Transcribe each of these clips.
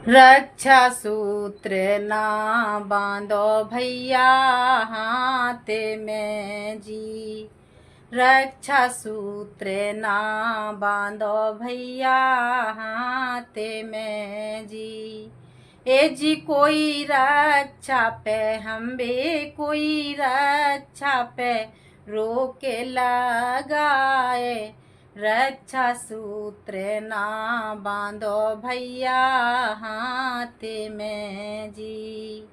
रक्षा सूत्र ना बांधो भैया हाथ में जी। रक्षा सूत्र ना बांधो भैया हाथ में जी। ए जी कोई रक्षा पे हम भी कोई रक्षा पे रोक लगाए। रक्षा सूत्र ना बांधो भैया हाथ में जी।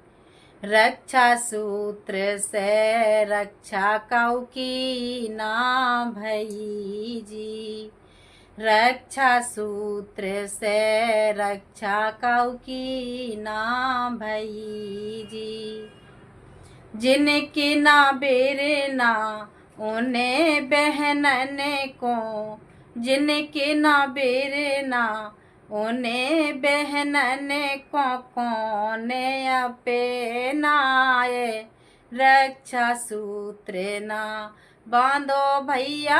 रक्षा सूत्र से रक्षा काऊ की ना भई जी। रक्षा सूत्र से रक्षा काऊ की ना भई जी। जिनकी ना बेरना उन्हें बहनन को, जिनके ना बेरना उन्हें बहनन को कौन अपनाए। रक्षा सूत्र ना बांधो भैया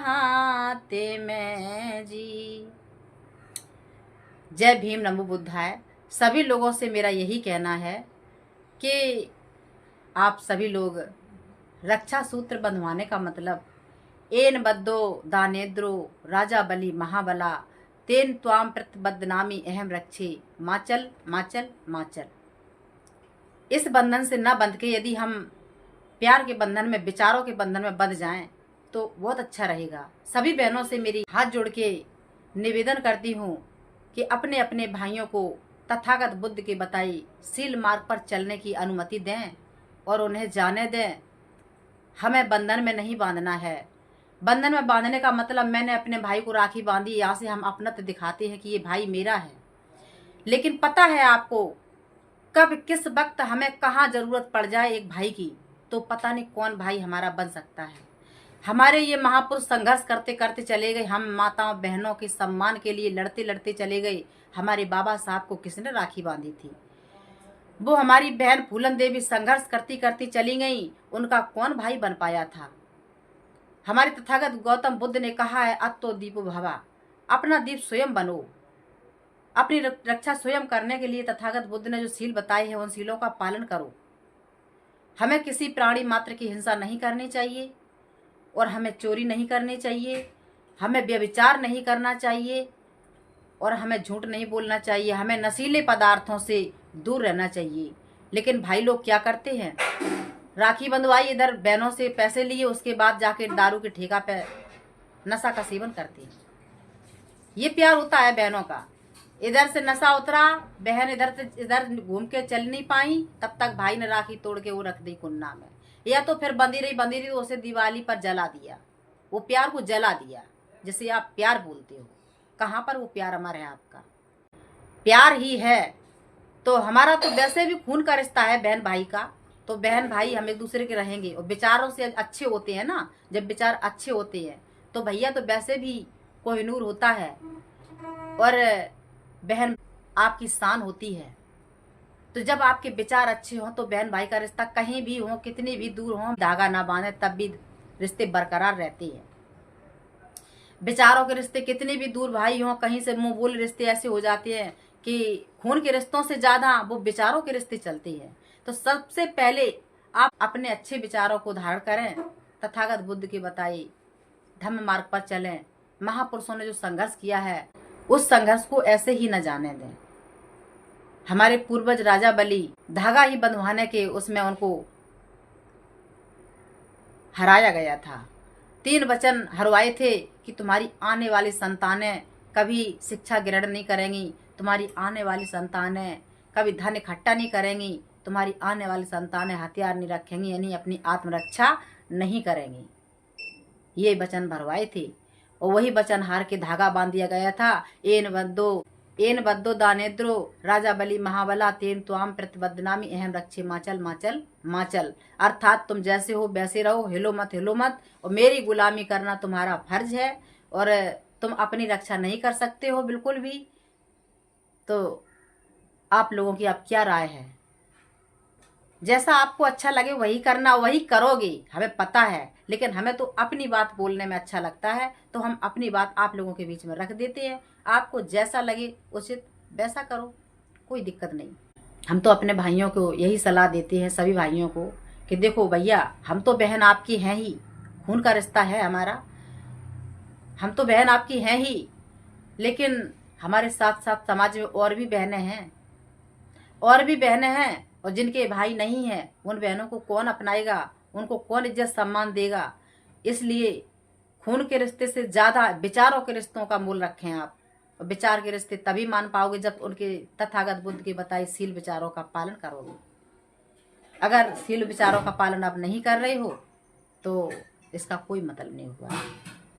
हाथ में जी। जय भीम, नमो बुद्धाय। सभी लोगों से मेरा यही कहना है कि आप सभी लोग रक्षा सूत्र बंधवाने का मतलब एन बद्दो दानेद्रो राजा बलि महाबला तेन त्वाम प्रतिबद्धनामी अहम रक्षे माचल माचल माचल। इस बंधन से न बंध के यदि हम प्यार के बंधन में, विचारों के बंधन में बंध जाएं तो बहुत अच्छा रहेगा। सभी बहनों से मेरी हाथ जोड़ के निवेदन करती हूँ कि अपने अपने भाइयों को तथागत बुद्ध के बताई सील मार्ग पर चलने की अनुमति दें और उन्हें जाने दें। हमें बंधन में नहीं बांधना है। बंधन में बांधने का मतलब मैंने अपने भाई को राखी बांधी, यहाँ से हम अपनत्व दिखाते हैं कि ये भाई मेरा है। लेकिन पता है आपको कब किस वक्त हमें कहाँ जरूरत पड़ जाए एक भाई की, तो पता नहीं कौन भाई हमारा बन सकता है। हमारे ये महापुरुष संघर्ष करते करते चले गए। हम माताओं बहनों के सम्मान के लिए लड़ते लड़ते चले गए। हमारे बाबा साहब को किसने राखी बांधी थी? वो हमारी बहन फूलन देवी संघर्ष करती करती चली गई। उनका कौन भाई बन पाया था? हमारे तथागत गौतम बुद्ध ने कहा है अत्तो दीपो भवा, अपना दीप स्वयं बनो। अपनी रक्षा स्वयं करने के लिए तथागत बुद्ध ने जो सील बताए हैं उन सीलों का पालन करो। हमें किसी प्राणी मात्र की हिंसा नहीं करनी चाहिए और हमें चोरी नहीं करनी चाहिए। हमें व्यभिचार नहीं करना चाहिए और हमें झूठ नहीं बोलना चाहिए। हमें नशीले पदार्थों से दूर रहना चाहिए। लेकिन भाई लोग क्या करते हैं? राखी बंधवाई, इधर बहनों से पैसे लिए, उसके बाद जाके दारू के ठेका पे नशा का सेवन करते हैं। ये प्यार होता है बहनों का? इधर से नशा उतरा, बहन इधर से इधर घूम के चल नहीं पाई, तब तक भाई ने राखी तोड़ के वो रख दी कुन्ना में। या तो फिर बंधी रही तो उसे दिवाली पर जला दिया। वो प्यार को जला दिया जिसे आप प्यार बोलते हो। कहाँ पर वो प्यार अमर है? आपका प्यार ही है तो हमारा तो वैसे भी खून का रिश्ता है बहन भाई का। तो बहन भाई हम एक दूसरे के रहेंगे और विचारों से अच्छे होते हैं ना। जब विचार अच्छे होते हैं तो भैया तो वैसे भी कोहिनूर होता है और बहन आपकी शान होती है। तो जब आपके विचार अच्छे हों तो बहन भाई का रिश्ता कहीं भी हो, कितनी भी दूर हो, धागा ना बांधे तब भी रिश्ते बरकरार रहते हैं। विचारों के रिश्ते कितने भी दूर भाई हों, कहीं से मुंह बोले रिश्ते ऐसे हो जाते हैं कि खून के रिश्तों से ज्यादा वो विचारों के रिश्ते चलते हैं। तो सबसे पहले आप अपने अच्छे विचारों को धारण करें, तथागत बुद्ध की बताई धम्म मार्ग पर चलें। महापुरुषों ने जो संघर्ष किया है उस संघर्ष को ऐसे ही न जाने दें। हमारे पूर्वज राजा बलि धागा ही बंधवाने के उसमें उनको हराया गया था। 3 वचन हरवाए थे कि तुम्हारी आने वाली संतानें कभी शिक्षा ग्रहण नहीं करेंगी, तुम्हारी आने वाली संतानें कभी धन इकट्ठा नहीं करेंगी, तुम्हारी आने वाली संतानें हथियार नहीं रखेंगी, यानी अपनी आत्मरक्षा नहीं करेंगी। ये वचन भरवाए थे और वही वचन हार के धागा बांध दिया गया था। एन बद्दो दानेद्रो राजा बलि महाबला तेन त्वाम प्रतिबद्धनामी अहम रक्षे माचल माचल माचल। अर्थात तुम जैसे हो वैसे रहो, हिलो मत और मेरी गुलामी करना तुम्हारा फर्ज है और तुम अपनी रक्षा नहीं कर सकते हो बिल्कुल भी। तो आप लोगों की अब क्या राय है? जैसा आपको अच्छा लगे वही करना, वही करोगे, हमें पता है। लेकिन हमें तो अपनी बात बोलने में अच्छा लगता है तो हम अपनी बात आप लोगों के बीच में रख देते हैं। आपको जैसा लगे उचित वैसा करो। कोई दिक्कत नहीं। हम तो अपने भाइयों को यही सलाह देते हैं, सभी भाइयों को, कि देखो भैया, हम तो बहन आपकी हैं ही, खून का रिश्ता है हमारा, हम तो बहन आपकी हैं ही, लेकिन हमारे साथ साथ समाज में और भी बहनें हैं, और भी बहनें हैं, और जिनके भाई नहीं हैं उन बहनों को कौन अपनाएगा, उनको कौन इज्जत सम्मान देगा। इसलिए खून के रिश्ते से ज्यादा विचारों के रिश्तों का मूल रखें आप। और विचार के रिश्ते तभी मान पाओगे जब उनके तथागत बुद्ध के बताए शील विचारों का पालन करोगे। अगर शील विचारों का पालन आप नहीं कर रहे हो तो इसका कोई मतलब नहीं हुआ।